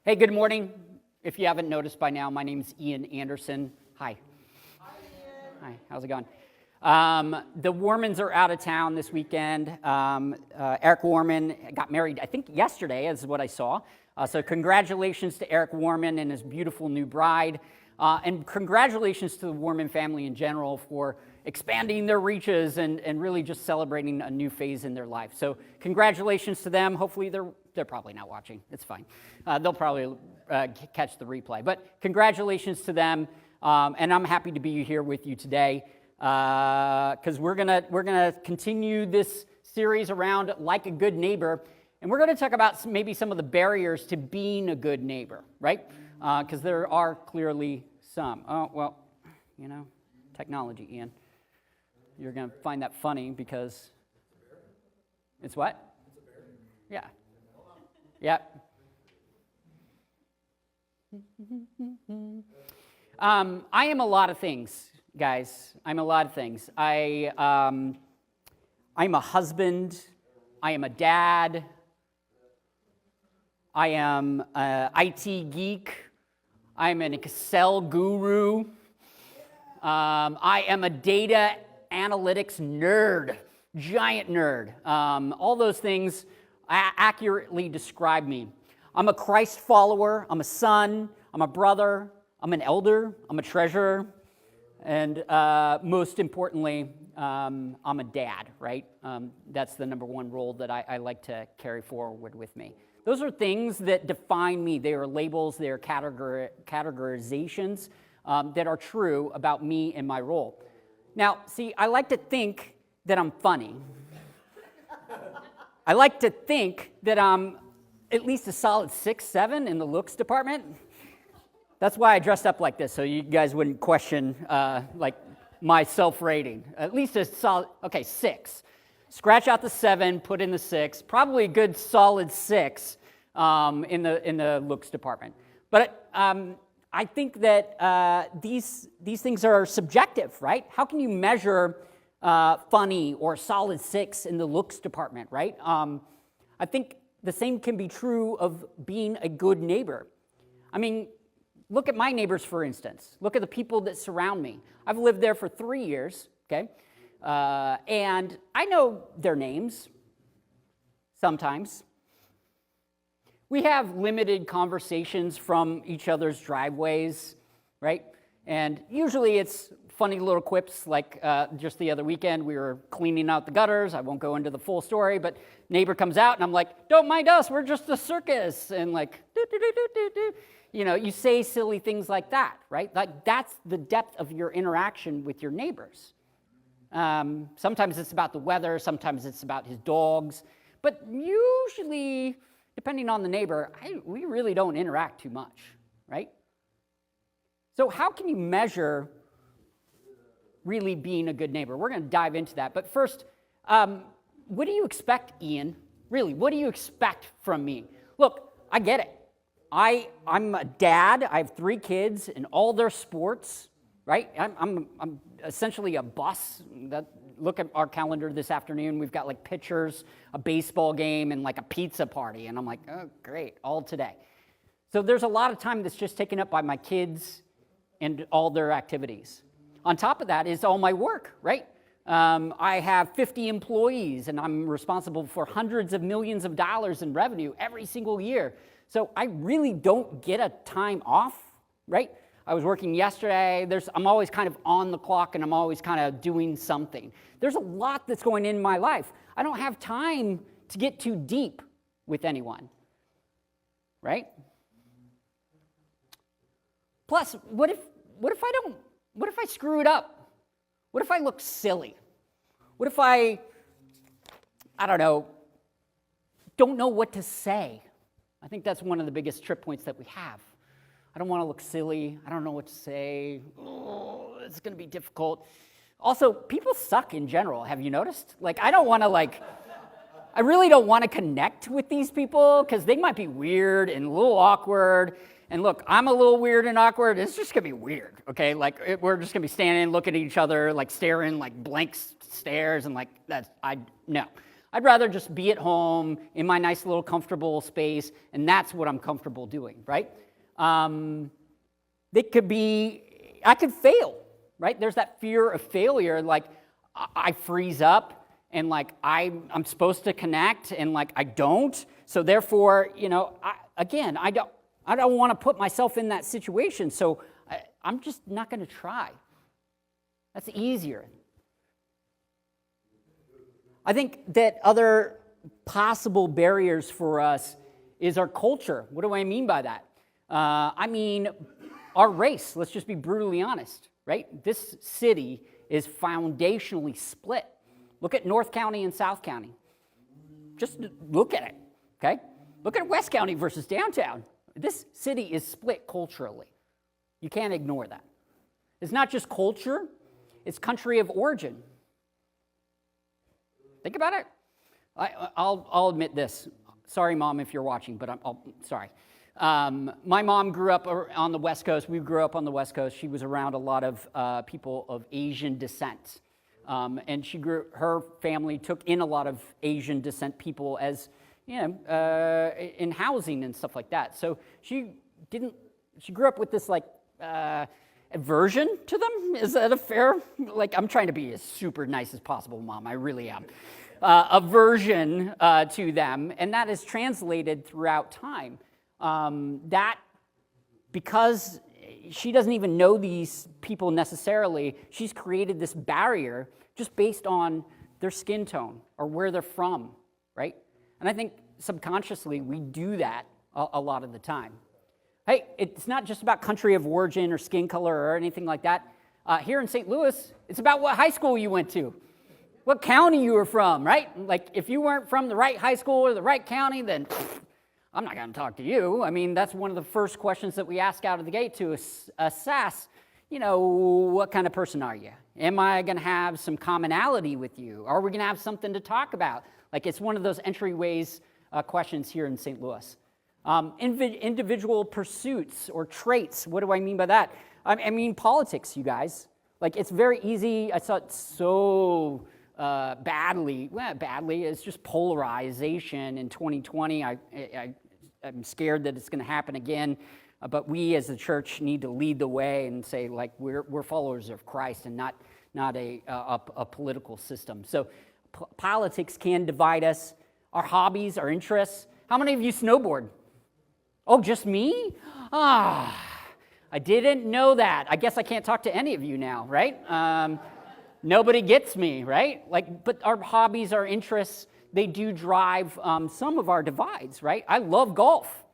Hey, good morning. If you haven't noticed by now, my name's Ian Andersen. Hi. Hi, Ian. Hi, how's it going? The Warmans are out of town this weekend. Eric Warman got married, I think, yesterday, is what I saw. So congratulations to Eric Warman and his beautiful new bride. And congratulations to the Warman family in general for expanding their reaches and really just celebrating a new phase in their life. So congratulations to them. Hopefully they're probably not watching. It's fine. They'll probably catch the replay. But congratulations to them. And I'm happy to be here with you today because we're gonna continue this series around like a good neighbor. And we're going to talk about maybe some of the barriers to being a good neighbor, right? Because there are clearly some. Oh, well, you know, technology, Ian. You're going to find that funny because it's what? Yeah. Yeah. I am a lot of things, guys. I'm a lot of things. I'm a husband. I am a dad. I am an IT geek. I'm an Excel guru. I am a data analytics nerd, giant nerd. All those things accurately describe me. I'm a Christ follower. I'm a son. I'm a brother. I'm an elder. I'm a treasurer. And most importantly, I'm a dad, right? That's the number one role that I like to carry forward with me. Those are things that define me. They are labels, they are categorizations that are true about me and my role. Now, see, I like to think that I'm funny. I like to think that I'm at least a solid 6, 7 in the looks department. That's why I dressed up like this, so you guys wouldn't question like my self-rating. At least a solid, 6. Scratch out the 7, put in the 6. Probably a good solid 6 in the looks department. But I think that these things are subjective, right? How can you measure funny or solid 6 in the looks department, right? I think the same can be true of being a good neighbor. I mean, look at my neighbors, for instance. Look at the people that surround me. I've lived there for 3 years, okay? And I know their names, sometimes. We have limited conversations from each other's driveways, right? And usually it's funny little quips, like just the other weekend, we were cleaning out the gutters. I won't go into the full story, but neighbor comes out and I'm like, don't mind us, we're just a circus. And like, you know, you say silly things like that, right? Like that's the depth of your interaction with your neighbors. Sometimes it's about the weather, sometimes it's about his dogs, but usually, depending on the neighbor, we really don't interact too much, right? So how can you measure really being a good neighbor? We're going to dive into that, but first, what do you expect, Ian? Really, what do you expect from me? Look, I get it. I'm a dad. I have 3 kids in all their sports, right? I'm essentially a boss. Look at our calendar this afternoon. We've got like pictures, a baseball game, and like a pizza party. And I'm like, oh, great, all today. So there's a lot of time that's just taken up by my kids and all their activities. On top of that is all my work, right? I have 50 employees, and I'm responsible for hundreds of millions of dollars in revenue every single year. So I really don't get a time off, right? I was working yesterday. I'm always kind of on the clock, and I'm always kind of doing something. There's a lot that's going in my life. I don't have time to get too deep with anyone, right? Plus, what if I screw it up? What if I look silly? What if I don't know what to say? I think that's one of the biggest trip points that we have. I don't want to look silly. I don't know what to say. Oh, it's going to be difficult. Also, people suck in general. Have you noticed? Like, I really don't want to connect with these people because they might be weird and a little awkward. And look, I'm a little weird and awkward. It's just going to be weird, okay? Like, we're just going to be standing, looking at each other, like staring, like blank stares, and like, no. I'd rather just be at home in my nice little comfortable space, and that's what I'm comfortable doing, right? It could be, I could fail, right? There's that fear of failure, like I freeze up, and like I'm supposed to connect, and like I don't. So therefore, I don't want to put myself in that situation, so I'm just not going to try. That's easier. I think that other possible barriers for us is our culture. What do I mean by that? I mean our race. Let's just be brutally honest, right? This city is foundationally split. Look at North County and South County. Just look at it, okay? Look at West County versus downtown. This city is split culturally. You can't ignore that. It's not just culture, it's country of origin. Think about it. I'll admit this. Sorry, Mom, if you're watching, but I'm sorry. My mom grew up on the West Coast. We grew up on the West Coast. She was around a lot of people of Asian descent. And her family took in a lot of Asian descent people as, in housing and stuff like that. So she grew up with this aversion to them. Is that a fair, I'm trying to be as super nice as possible, Mom. I really am. Aversion to them, and that is translated throughout time. That, because she doesn't even know these people necessarily, she's created this barrier just based on their skin tone or where they're from, right? And I think subconsciously we do that a lot of the time. Hey, it's not just about country of origin or skin color or anything like that. Here in St. Louis, it's about what high school you went to, what county you were from, right? Like, if you weren't from the right high school or the right county, then I'm not going to talk to you. I mean, that's one of the first questions that we ask out of the gate to assess, what kind of person are you? Am I going to have some commonality with you? Are we going to have something to talk about? Like, it's one of those entryways questions here in St. Louis. Individual pursuits or traits. What do I mean by that? I mean politics, you guys. Like, it's very easy. I saw it so badly. It's just polarization in 2020. I'm scared that it's going to happen again. But we as the church need to lead the way and say, like, we're followers of Christ and not a political system. So politics can divide us. Our hobbies, our interests. How many of you snowboard? Oh, just me? I didn't know that. I guess I can't talk to any of you now, right? Nobody gets me, right? But our hobbies, our interests, they do drive some of our divides, right? I love golf.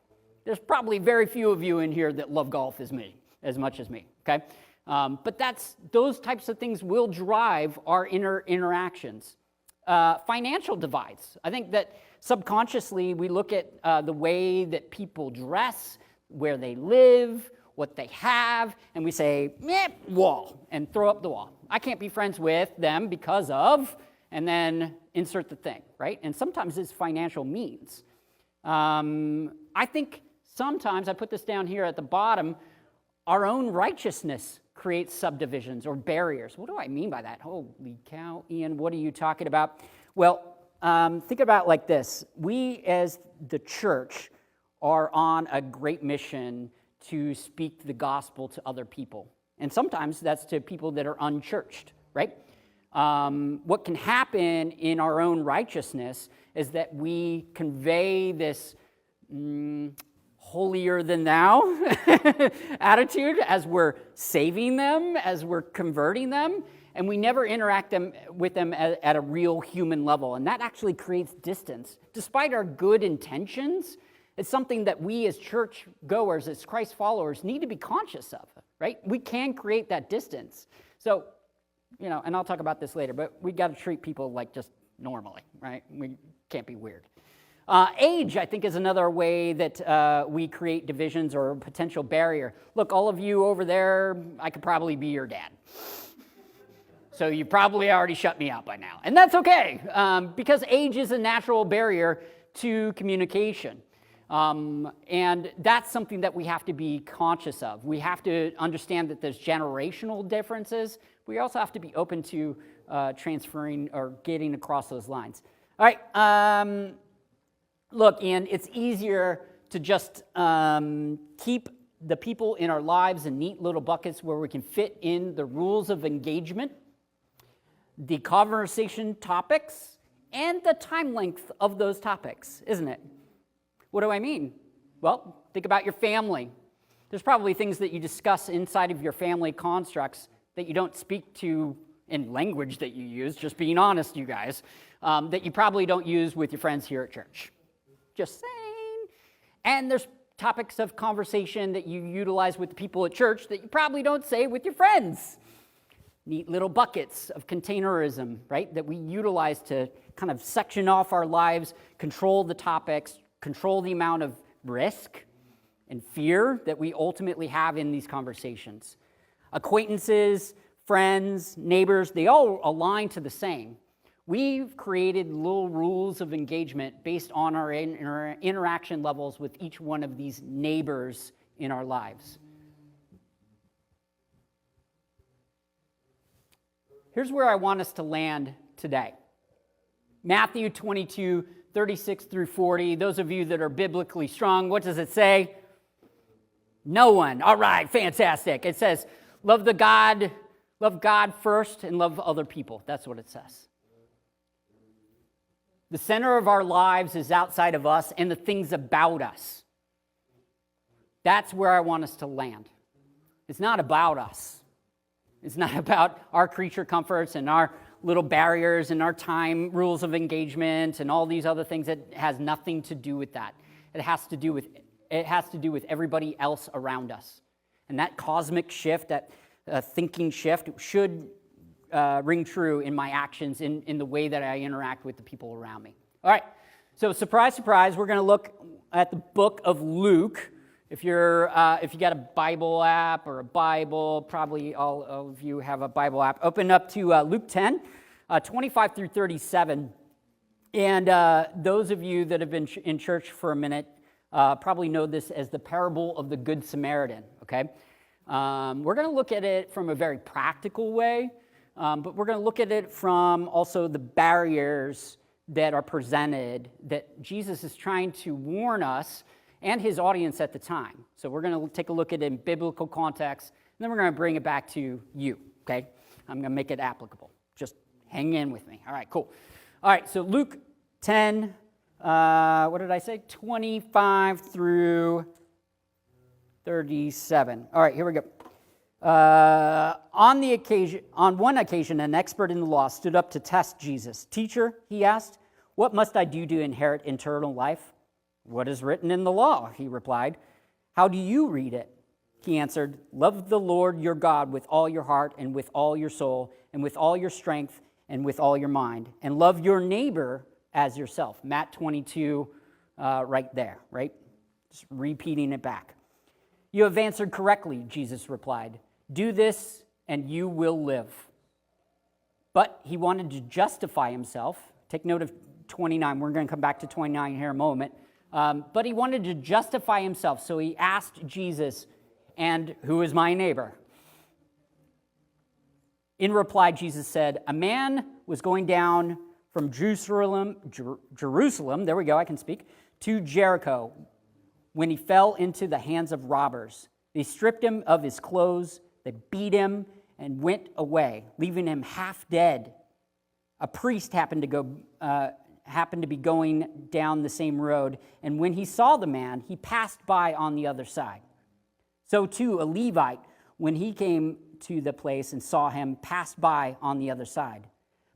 There's probably very few of you in here that love golf as much as me, okay? But those types of things will drive our interactions. Financial divides. I think that subconsciously we look at the way that people dress, where they live, what they have, and we say, wall, and throw up the wall. I can't be friends with them because of, and then insert the thing, right? And sometimes it's financial means. I think sometimes, I put this down here at the bottom, our own righteousness creates subdivisions or barriers. What do I mean by that? Holy cow, Ian, what are you talking about? Well, think about it like this. We as the church are on a great mission to speak the gospel to other people. And sometimes that's to people that are unchurched, right? What can happen in our own righteousness is that we convey this holier than thou attitude as we're saving them, as we're converting them, and we never interact with them at a real human level. And that actually creates distance. Despite our good intentions, it's something that we as church goers, as Christ followers, need to be conscious of, right? We can create that distance. So, and I'll talk about this later, but we got to treat people like just normally, right? We can't be weird. Age, I think, is another way that we create divisions or a potential barrier. Look, all of you over there, I could probably be your dad. So you probably already shut me out by now. And that's okay, because age is a natural barrier to communication. And that's something that we have to be conscious of. We have to understand that there's generational differences. We also have to be open to transferring or getting across those lines. All right. Look, Ian, it's easier to just keep the people in our lives in neat little buckets where we can fit in the rules of engagement, the conversation topics, and the time length of those topics, isn't it? What do I mean? Well, think about your family. There's probably things that you discuss inside of your family constructs that you don't speak to in language that you use, just being honest, you guys, that you probably don't use with your friends here at church. Just saying. And there's topics of conversation that you utilize with the people at church that you probably don't say with your friends. Neat little buckets of containerism, right, that we utilize to kind of section off our lives, control the topics, control the amount of risk and fear that we ultimately have in these conversations. Acquaintances, friends, neighbors, they all align to the same. We've created little rules of engagement based on our interaction levels with each one of these neighbors in our lives. Here's where I want us to land today. Matthew 22, 36 through 40. Those of you that are biblically strong, what does it say? No one. All right, fantastic. It says, love God first and love other people. That's what it says. The center of our lives is outside of us and the things about us. That's where I want us to land. It's not about us. It's not about our creature comforts and our little barriers and our time rules of engagement and all these other things. It has nothing to do with that. It has to do with everybody else around us. And that cosmic shift, that thinking shift should ring true in my actions, in the way that I interact with the people around me. All right, so surprise, surprise, we're going to look at the book of Luke. If you got a Bible app or a Bible, probably all of you have a Bible app, open up to Luke 10, 25 through 37. And those of you that have been in church for a minute probably know this as the parable of the Good Samaritan, okay? We're going to look at it from a very practical way, but we're going to look at it from also the barriers that are presented that Jesus is trying to warn us and his audience at the time. So we're going to take a look at it in biblical context, and then we're going to bring it back to you, okay? I'm going to make it applicable. Just hang in with me. All right, cool. All right, so Luke 10, what did I say? 25 through 37. All right, here we go. On one occasion, an expert in the law stood up to test Jesus. "Teacher," he asked, "what must I do to inherit eternal life?" "What is written in the law?" he replied. "How do you read it?" He answered, "Love the Lord your God with all your heart and with all your soul and with all your strength and with all your mind, and love your neighbor as yourself." Matt 22, right there, right? Just repeating it back. "You have answered correctly," Jesus replied. "Do this and you will live." But he wanted to justify himself. Take note of 29. We're going to come back to 29 here in a moment. But he wanted to justify himself, so he asked Jesus, "And who is my neighbor?" In reply, Jesus said, "A man was going down from Jerusalem, there we go, I can speak, to Jericho when he fell into the hands of robbers. They stripped him of his clothes, they beat him, and went away, leaving him half dead. A priest happened to be going down the same road, and when he saw the man, he passed by on the other side. So too, a Levite, when he came to the place and saw him, passed by on the other side.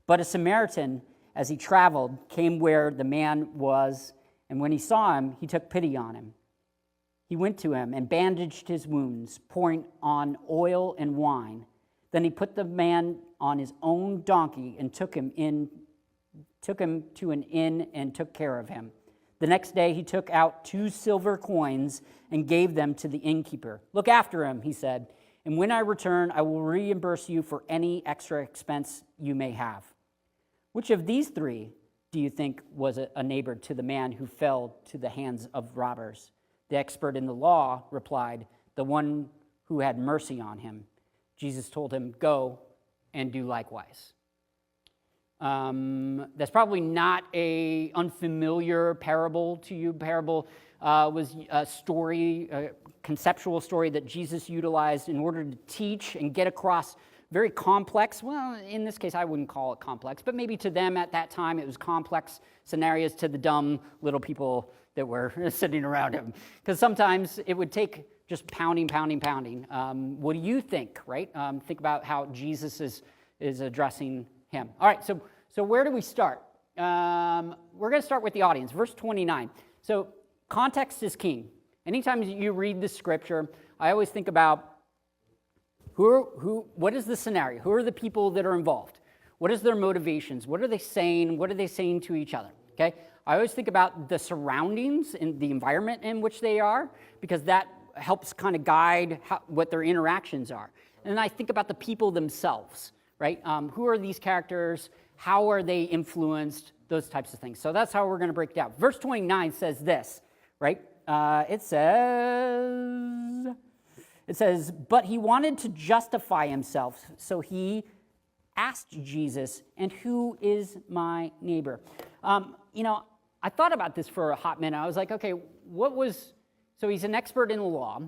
But a Samaritan, as he traveled, came where the man was, and when he saw him, he took pity on him. He went to him and bandaged his wounds, pouring on oil and wine. Then he put the man on his own donkey and took him to an inn and took care of him. The next day he took out 2 silver coins and gave them to the innkeeper. "Look after him," he said, "and when I return, I will reimburse you for any extra expense you may have." Which of these 3 do you think was a neighbor to the man who fell to the hands of robbers? The expert in the law replied, "The one who had mercy on him." Jesus told him, "Go and do likewise." That's probably not a unfamiliar parable to you. Parable was a story, a conceptual story that Jesus utilized in order to teach and get across very complex, well, in this case, I wouldn't call it complex, but maybe to them at that time, it was complex scenarios to the dumb little people that were sitting around him. Because sometimes it would take just pounding. What do you think, right? Think about how Jesus is addressing him. All right, so where do we start? We're going to start with the audience, verse 29. So context is king. Anytime you read the scripture, I always think about what is the scenario? Who are the people that are involved? What is their motivations? What are they saying? What are they saying to each other? Okay, I always think about the surroundings and the environment in which they are, because that helps kind of guide what their interactions are. And then I think about the people themselves, right? Who are these characters? How are they influenced? Those types of things. So that's how we're going to break it down. Verse 29 says this, right? It says, but he wanted to justify himself, so he asked Jesus, and who is my neighbor? I thought about this for a hot minute. I was like, okay, so he's an expert in the law.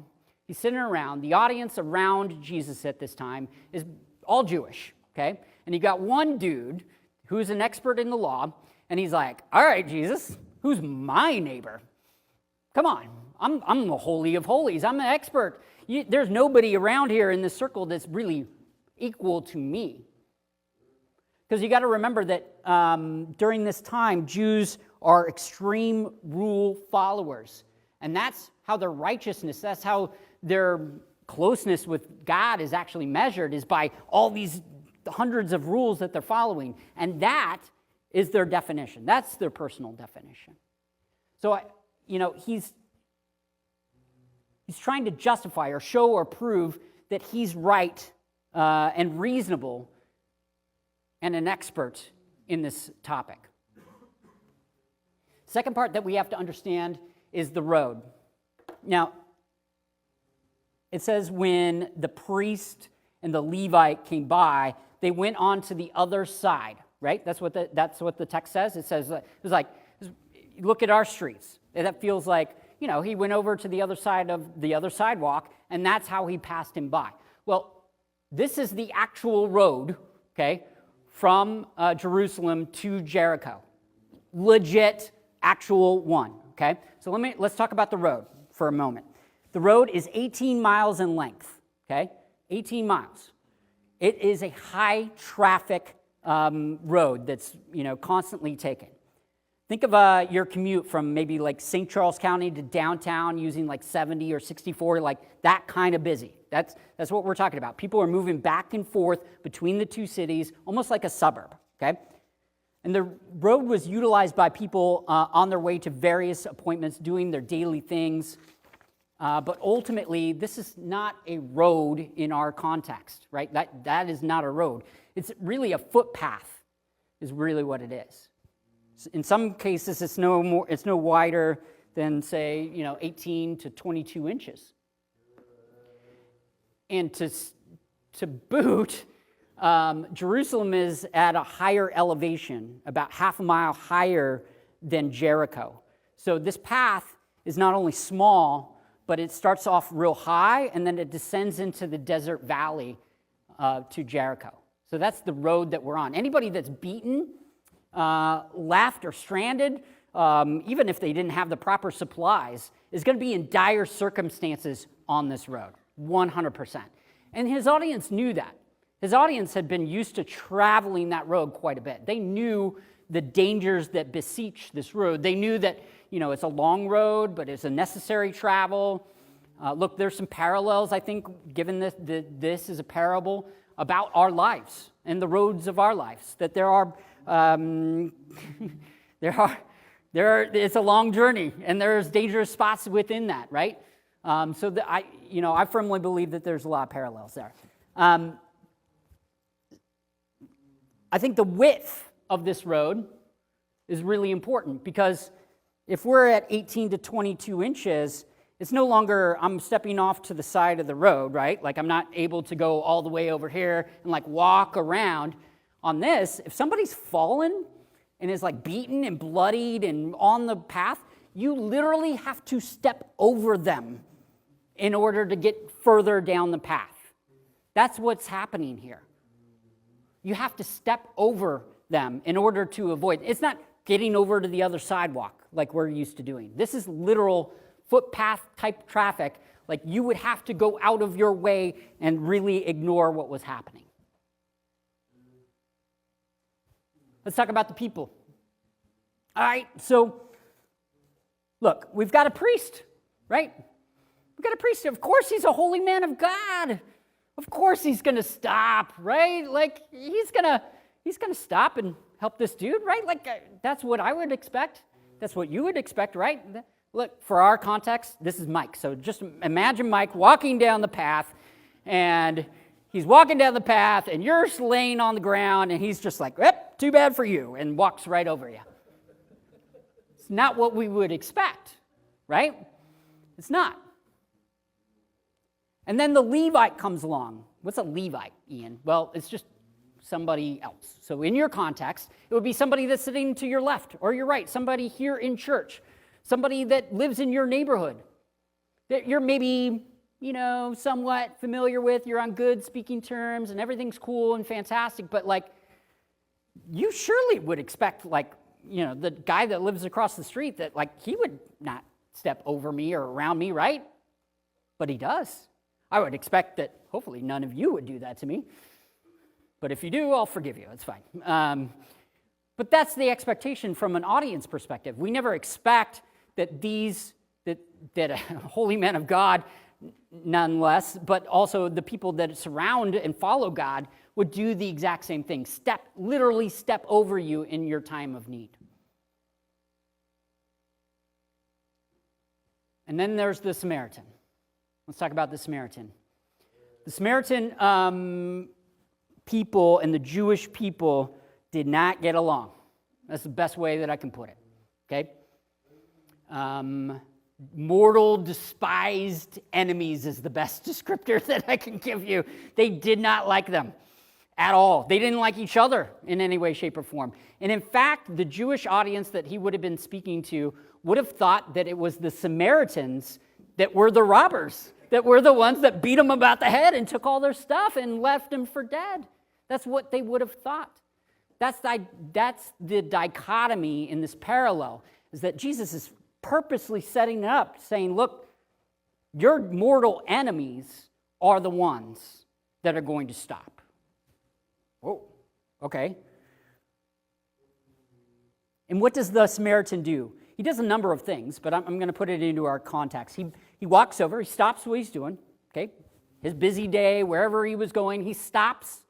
He's sitting around. The audience around Jesus at this time is all Jewish, okay? And you got one dude who's an expert in the law, and he's like, all right, Jesus, who's my neighbor? Come on, I'm the holy of holies. I'm an expert. There's nobody around here in this circle that's really equal to me. Because you got to remember that during this time, Jews are extreme rule followers. And that's how their righteousness, that's how their closeness with God is actually measured, is by all these hundreds of rules that they're following. And that is their definition. That's their personal definition. So, he's trying to justify or show or prove that he's right and reasonable and an expert in this topic. Second part that we have to understand is the road. Now, it says when the priest and the Levite came by, they went on to the other side, right? That's what the text says. It says, it's like, look at our streets. That feels like, he went over to the other side of the other sidewalk, and that's how he passed him by. Well, this is the actual road, okay, from Jerusalem to Jericho. Legit, actual one, okay? So let's talk about the road for a moment. The road is 18 miles in length, okay? 18 miles. It is a high traffic road that's, constantly taken. Think of your commute from maybe like St. Charles County to downtown using like 70 or 64, like that kind of busy. That's what we're talking about. People are moving back and forth between the two cities, almost like a suburb, okay? And the road was utilized by people on their way to various appointments, doing their daily things. But ultimately, this is not a road in our context, right? That is not a road. It's really a footpath is really what it is. In some cases, it's no wider than, say, 18 to 22 inches. And to boot, Jerusalem is at a higher elevation, about half a mile higher than Jericho. So this path is not only small, but it starts off real high, and then it descends into the desert valley to Jericho. So that's the road that we're on. Anybody that's beaten, left, or stranded, even if they didn't have the proper supplies, is going to be in dire circumstances on this road, 100%. And his audience knew that. His audience had been used to traveling that road quite a bit. They knew the dangers that beseech this road. They knew that, it's a long road, but it's a necessary travel. Look, there's some parallels, I think, given this is a parable about our lives and the roads of our lives, that it's a long journey, and there's dangerous spots within that, right? I firmly believe that there's a lot of parallels there. I think the width of this road is really important, because if we're at 18 to 22 inches, it's no longer I'm stepping off to the side of the road, right? Like I'm not able to go all the way over here and like walk around. On this, if somebody's fallen and is like beaten and bloodied and on the path, you literally have to step over them in order to get further down the path. That's what's happening here. You have to step over them in order to avoid. It's not getting over to the other sidewalk like we're used to doing. This is literal footpath type traffic. Like you would have to go out of your way and really ignore what was happening. Let's talk about the people. All right, so look, we've got a priest, right? We've got a priest. Of course he's a holy man of God. Of course he's going to stop, right? Like he's going to stop and help this dude, right? Like that's what I would expect. That's what you would expect, right? Look, for our context, this is Mike. So just imagine Mike walking down the path, and he's walking down the path, and you're laying on the ground, and he's just like, "Yep, too bad for you," and walks right over you. It's not what we would expect, right? It's not. And then the Levite comes along. What's a Levite, Ian? Well, it's just somebody else. So in your context, it would be somebody that's sitting to your left or your right, somebody here in church, somebody that lives in your neighborhood, that you're maybe, somewhat familiar with, you're on good speaking terms, and everything's cool and fantastic, but like, you surely would expect, like, the guy that lives across the street that, like, he would not step over me or around me, right? But he does. I would expect that hopefully none of you would do that to me. But if you do, I'll forgive you. It's fine. But that's the expectation from an audience perspective. We never expect that that a holy man of God, nonetheless, but also the people that surround and follow God would do the exact same thing. Literally step over you in your time of need. And then there's the Samaritan. Let's talk about the Samaritan. The Samaritan people and the Jewish people did not get along. That's the best way that I can put it, okay? Mortal, despised enemies is the best descriptor that I can give you. They did not like them at all. They didn't like each other in any way, shape, or form. And in fact, the Jewish audience that he would have been speaking to would have thought that it was the Samaritans that were the robbers, that were the ones that beat him about the head and took all their stuff and left him for dead. That's what they would have thought. That's the dichotomy in this parallel, is that Jesus is purposely setting it up, saying, look, your mortal enemies are the ones that are going to stop. Whoa, okay. And what does the Samaritan do? He does a number of things, but I'm going to put it into our context. He walks over, he stops what he's doing, okay? His busy day, wherever he was going, he stops.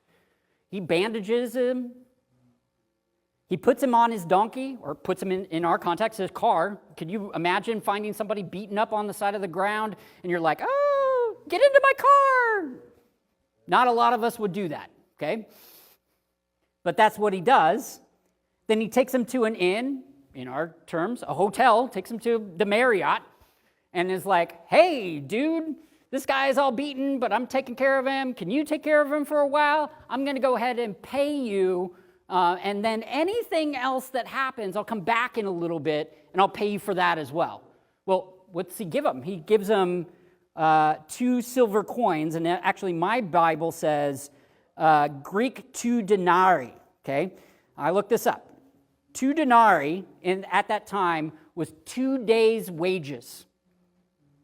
He bandages him. He puts him on his donkey, or puts him in our context, his car. Could you imagine finding somebody beaten up on the side of the ground, and you're like, oh, get into my car? Not a lot of us would do that, okay? But that's what he does. Then he takes him to an inn, in our terms, a hotel, takes him to the Marriott, and is like, hey, dude, this guy is all beaten, but I'm taking care of him. Can you take care of him for a while? I'm going to go ahead and pay you, and then anything else that happens, I'll come back in a little bit, and I'll pay you for that as well. Well, what's he give him? He gives him 2 silver coins, and actually my Bible says Greek 2 denarii, okay? I looked this up. 2 denarii at that time was 2 days' wages.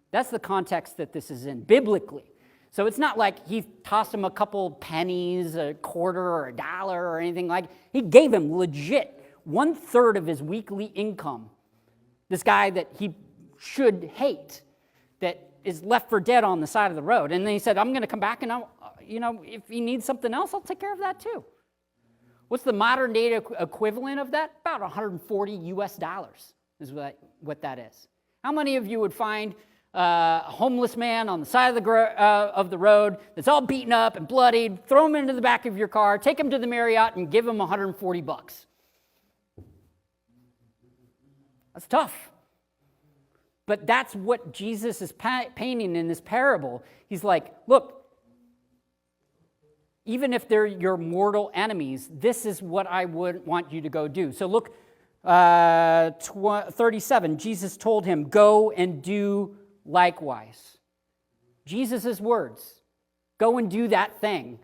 That's the context that this is in, biblically. So it's not like he tossed him a couple pennies, a quarter, or a dollar, or anything like that. He gave him legit 1/3 of his weekly income. This guy that he should hate, that is left for dead on the side of the road. And then he said, I'm going to come back, and if he needs something else, I'll take care of that too. What's the modern day equivalent of that? About $140 US is what that is. How many of you would find a homeless man on the side of the road that's all beaten up and bloodied, throw him into the back of your car, take him to the Marriott, and give him $140? That's tough. But that's what Jesus is painting in this parable. He's like, look, Even if they're your mortal enemies, this is what I would want you to go do. So look, 37, Jesus told him, go and do likewise. Jesus' words, go and do that thing.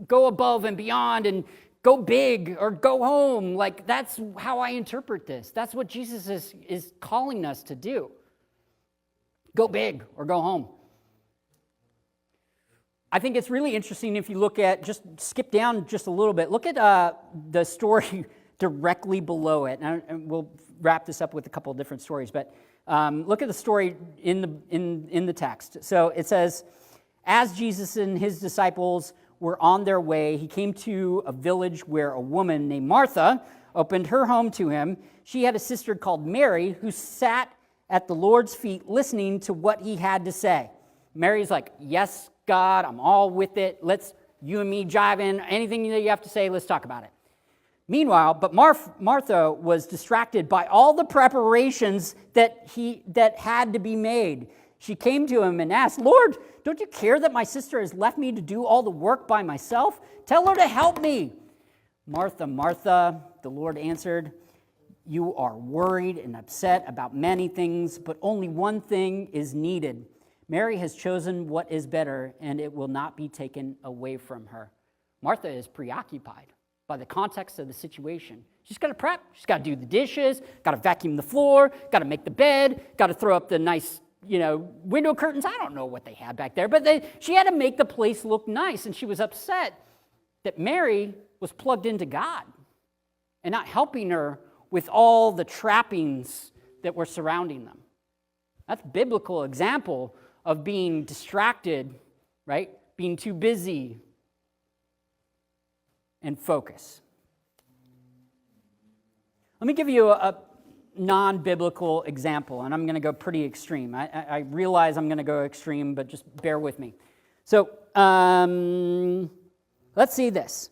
Go above and beyond and go big or go home. Like, that's how I interpret this. That's what Jesus is calling us to do. Go big or go home. I think it's really interesting if you look at, just skip down just a little bit, look at the story directly below it. And we'll wrap this up with a couple of different stories, but look at the story in the text. So it says, as Jesus and his disciples were on their way, he came to a village where a woman named Martha opened her home to him. She had a sister called Mary who sat at the Lord's feet listening to what he had to say. Mary's like, yes, God, I'm all with it. Let's, you and me jive in. Anything that you have to say, let's talk about it. Meanwhile, but Martha was distracted by all the preparations that had to be made. She came to him and asked, Lord, don't you care that my sister has left me to do all the work by myself? Tell her to help me. Martha, Martha, the Lord answered, you are worried and upset about many things, but only one thing is needed. Mary has chosen what is better, and it will not be taken away from her. Martha is preoccupied by the context of the situation. She's got to prep. She's got to do the dishes, got to vacuum the floor, got to make the bed, got to throw up the nice, window curtains. I don't know what they had back there, but she had to make the place look nice, and she was upset that Mary was plugged into God and not helping her with all the trappings that were surrounding them. That's a biblical example of being distracted, right? Being too busy and focus. Let me give you a non-biblical example, and I'm going to go pretty extreme. I realize I'm going to go extreme, but just bear with me. So let's see this.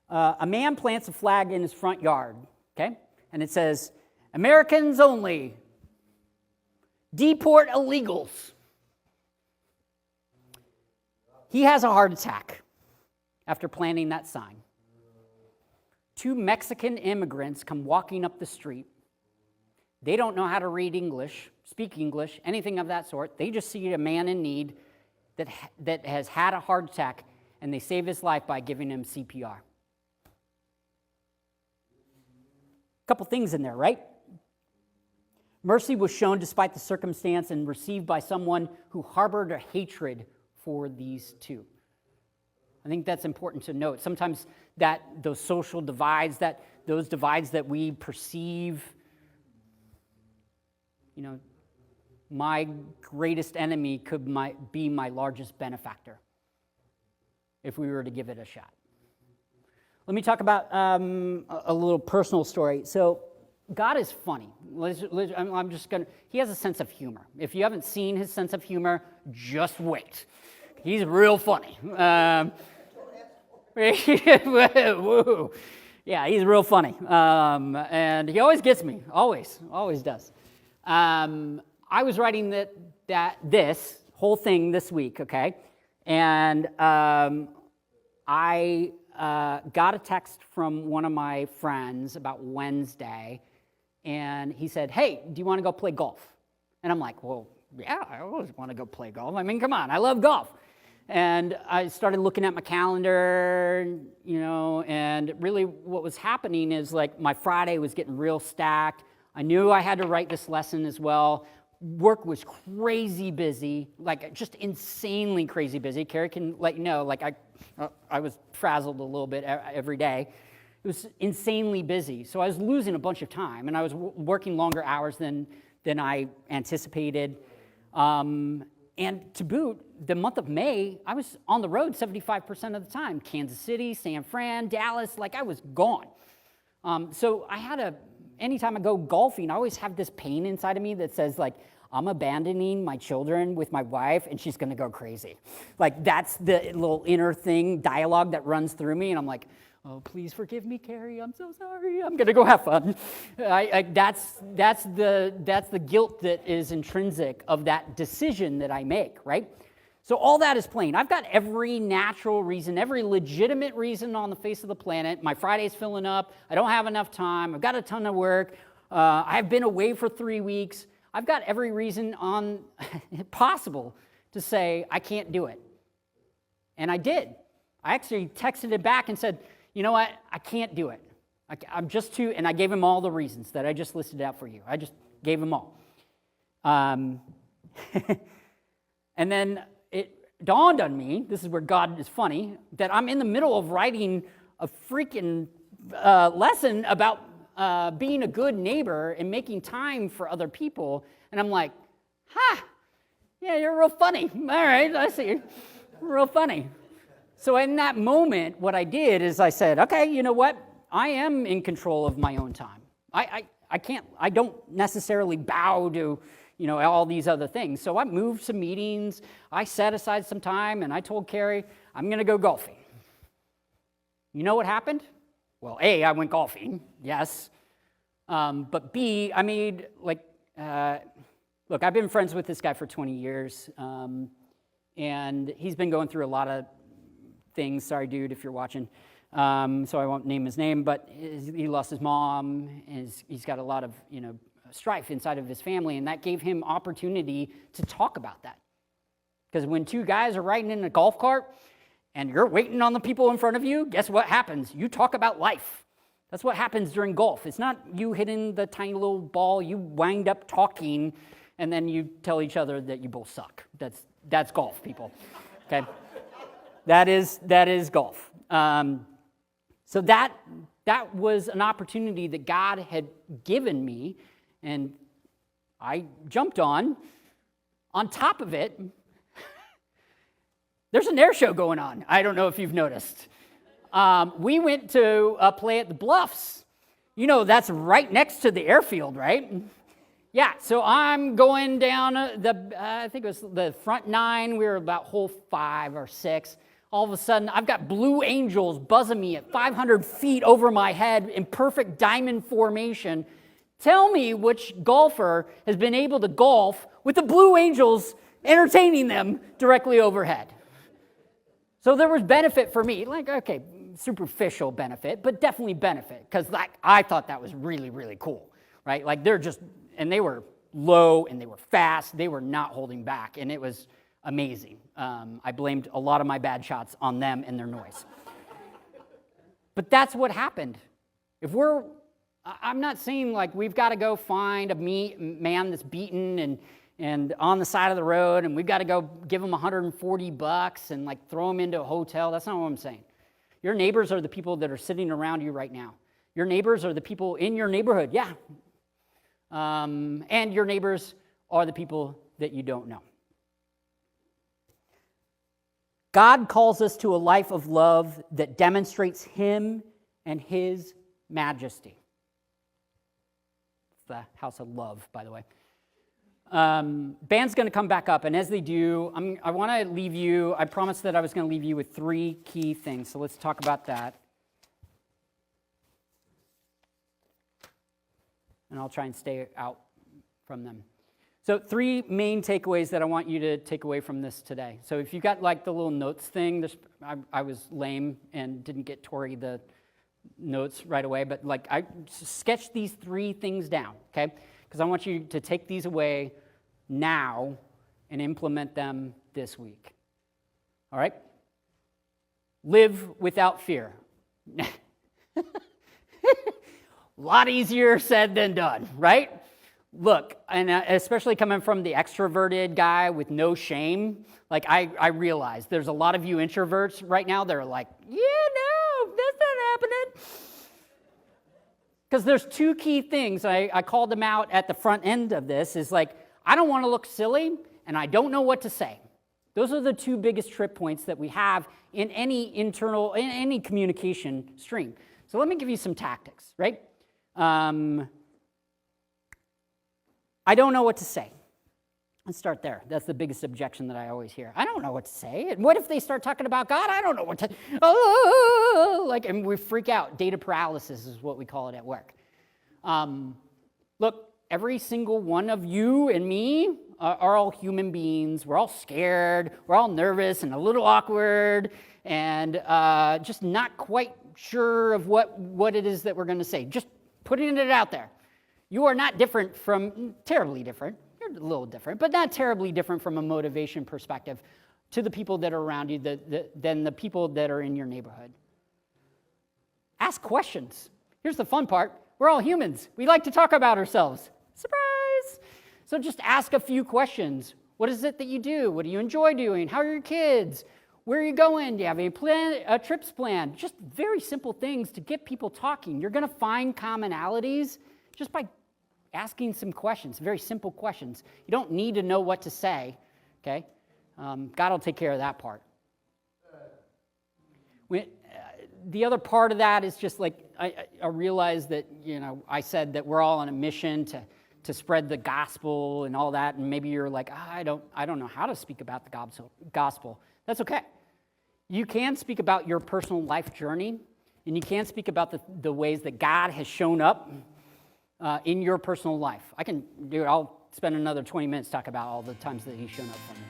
A man plants a flag in his front yard, okay? And it says, Americans only, deport illegals. He has a heart attack after planting that sign. 2 Mexican immigrants come walking up the street. They don't know how to read English, speak English, anything of that sort. They just see a man in need that has had a heart attack, and they save his life by giving him CPR. Couple things in there, right? Mercy was shown despite the circumstance and received by someone who harbored a hatred for these 2. I think that's important to note. Sometimes those social divides, those divides that we perceive, my greatest enemy could be my largest benefactor if we were to give it a shot. Let me talk about a little personal story. So God is funny. He has a sense of humor. If you haven't seen his sense of humor, just wait. He's real funny. Yeah, he's real funny. And he always gets me, always does. I was writing this whole thing this week, okay? And I got a text from one of my friends about Wednesday, and he said, hey, do you want to go play golf? And I'm like, well, yeah, I always want to go play golf. I mean, come on, I love golf. And I started looking at my calendar, and really what was happening is like my Friday was getting real stacked. I knew I had to write this lesson as well. Work was crazy busy, like just insanely crazy busy. Carrie can let you know, like I was frazzled a little bit every day. It was insanely busy. So I was losing a bunch of time, and I was working longer hours than I anticipated. And to boot, the month of May, I was on the road 75% of the time. Kansas City, San Fran, Dallas, like I was gone. So anytime I go golfing, I always have this pain inside of me that says like, I'm abandoning my children with my wife and she's gonna go crazy. Like that's the little inner dialogue that runs through me, and I'm like, oh, please forgive me, Carrie, I'm so sorry, I'm gonna go have fun. That's the guilt that is intrinsic of that decision that I make, right? So all that is plain. I've got every natural reason, every legitimate reason on the face of the planet. My Friday's filling up. I don't have enough time. I've got a ton of work. I've been away for 3 weeks. I've got every reason possible to say I can't do it. And I did. I actually texted it back and said, you know what? I can't do it. I'm just too, and I gave him all the reasons that I just listed out for you. I just gave him all. And then it dawned on me, this is where God is funny, that I'm in the middle of writing a freaking lesson about being a good neighbor and making time for other people. And I'm like, yeah, you're real funny. All right, I see you. Real funny. So in that moment, what I did is I said, okay, you know what? I am in control of my own time. I don't necessarily bow to, all these other things. So I moved some meetings, I set aside some time, and I told Carrie, I'm going to go golfing. You know what happened? Well, A, I went golfing, yes. But B, I made, look, I've been friends with this guy for 20 years, and he's been going through a lot of things. Sorry, dude, if you're watching. So I won't name his name, but he lost his mom, and he's got a lot of, strife inside of his family, and that gave him opportunity to talk about that. Because when two guys are riding in a golf cart, and you're waiting on the people in front of you, guess what happens? You talk about life. That's what happens during golf. It's not you hitting the tiny little ball. You wind up talking, and then you tell each other that you both suck. That's golf, people. Okay? That is golf. So that was an opportunity that God had given me, and I jumped on. On top of it, there's an air show going on. I don't know if you've noticed. We went to play at the Bluffs. That's right next to the airfield, right? Yeah, so I'm going down I think it was the front 9. We were about hole 5 or 6. All of a sudden, I've got Blue Angels buzzing me at 500 feet over my head in perfect diamond formation. Tell me which golfer has been able to golf with the Blue Angels entertaining them directly overhead. So there was benefit for me, superficial benefit, but definitely benefit, because I thought that was really, really cool, right? And they were low and they were fast. They were not holding back, and it was amazing. I blamed a lot of my bad shots on them and their noise. But that's what happened. I'm not saying we've got to go find a man that's beaten and on the side of the road, and we've got to go give him $140 and throw him into a hotel. That's not what I'm saying. Your neighbors are the people that are sitting around you right now. Your neighbors are the people in your neighborhood, yeah. And your neighbors are the people that you don't know. God calls us to a life of love that demonstrates Him and His majesty. It's the house of love, by the way. Band's going to come back up, and as they do, I want to leave you, I promised that I was going to leave you with 3 key things, so let's talk about that. And I'll try and stay out from them. So 3 main takeaways that I want you to take away from this today. So if you got the little notes thing, I was lame and didn't get Tori the notes right away, but I sketched these 3 things down, okay? Because I want you to take these away now and implement them this week. All right? Live without fear. A lot easier said than done, right? Look, and especially coming from the extroverted guy with no shame, I realize there's a lot of you introverts right now that are like, yeah, no, that's not happening. Because there's 2 key things. I called them out at the front end of this, is I don't want to look silly, and I don't know what to say. Those are the 2 biggest trip points that we have in any communication stream. So let me give you some tactics, right? I don't know what to say. Let's start there. That's the biggest objection that I always hear. I don't know what to say. And what if they start talking about God? I don't know what to... and we freak out. Data paralysis is what we call it at work. Look, every single one of you and me are all human beings. We're all scared. We're all nervous and a little awkward and just not quite sure of what it is that we're going to say. Just putting it out there. You are not different from, terribly different. You're a little different, but not terribly different from a motivation perspective to the people that are around you than the people that are in your neighborhood. Ask questions. Here's the fun part. We're all humans. We like to talk about ourselves. Surprise! So just ask a few questions. What is it that you do? What do you enjoy doing? How are your kids? Where are you going? Do you have any trips planned? Just very simple things to get people talking. You're going to find commonalities just by asking some questions, very simple questions. You don't need to know what to say, okay? God will take care of that part. The other part of that is just like, I realize that, I said that we're all on a mission to spread the gospel and all that, and maybe you're like, I don't know how to speak about the gospel. That's okay. You can speak about your personal life journey, and you can speak about the ways that God has shown up in your personal life. I'll spend another 20 minutes talking about all the times that he's shown up for me.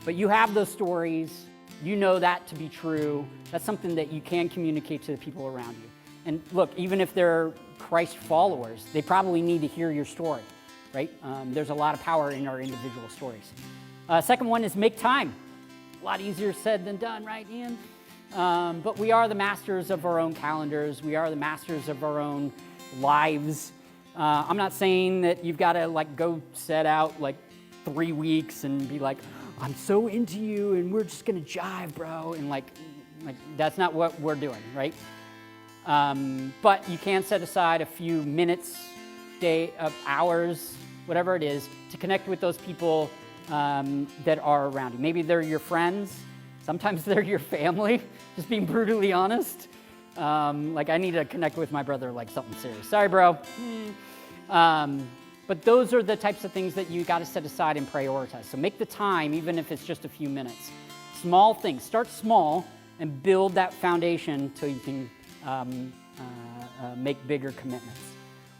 But you have those stories. You know that to be true. That's something that you can communicate to the people around you. And look, even if they're Christ followers, they probably need to hear your story, right? There's a lot of power in our individual stories. Second one is make time. A lot easier said than done, right, Ian? But we are the masters of our own calendars. We are the masters of our own lives. I'm not saying that you've got to go set out 3 weeks and be like, I'm so into you and we're just gonna jive, bro. And that's not what we're doing, right? But you can set aside a few minutes, hours, whatever it is, to connect with those people that are around you. Maybe they're your friends. Sometimes they're your family, just being brutally honest. I need to connect with my brother something serious. Sorry, bro. But those are the types of things that you got to set aside and prioritize. So make the time, even if it's just a few minutes. Small things. Start small and build that foundation till you can make bigger commitments.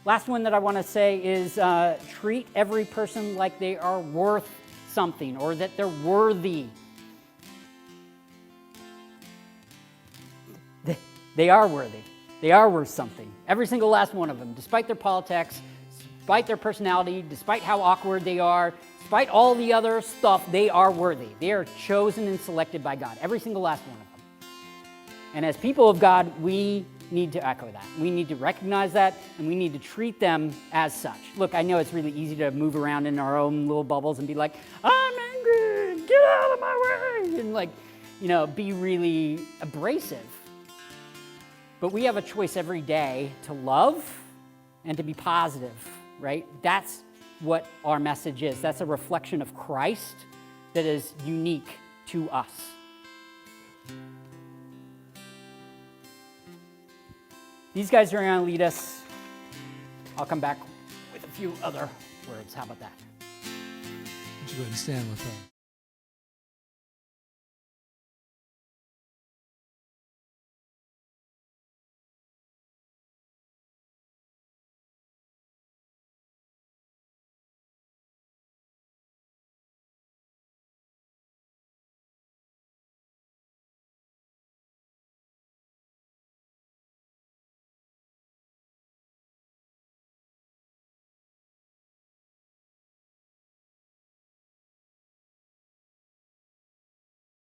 Last one that I want to say is treat every person like they are worth something or that they're worthy. They are worthy. They are worth something. Every single last one of them, despite their politics, despite their personality, despite how awkward they are, despite all the other stuff, they are worthy. They are chosen and selected by God, every single last one of them. And as people of God, we need to echo that. We need to recognize that, and we need to treat them as such. Look, I know it's really easy to move around in our own little bubbles and be like, I'm angry, get out of my way, and be really abrasive. But we have a choice every day to love and to be positive, right? That's what our message is. That's a reflection of Christ that is unique to us. These guys are going to lead us. I'll come back with a few other words. How about that? Would you go ahead and stand with us?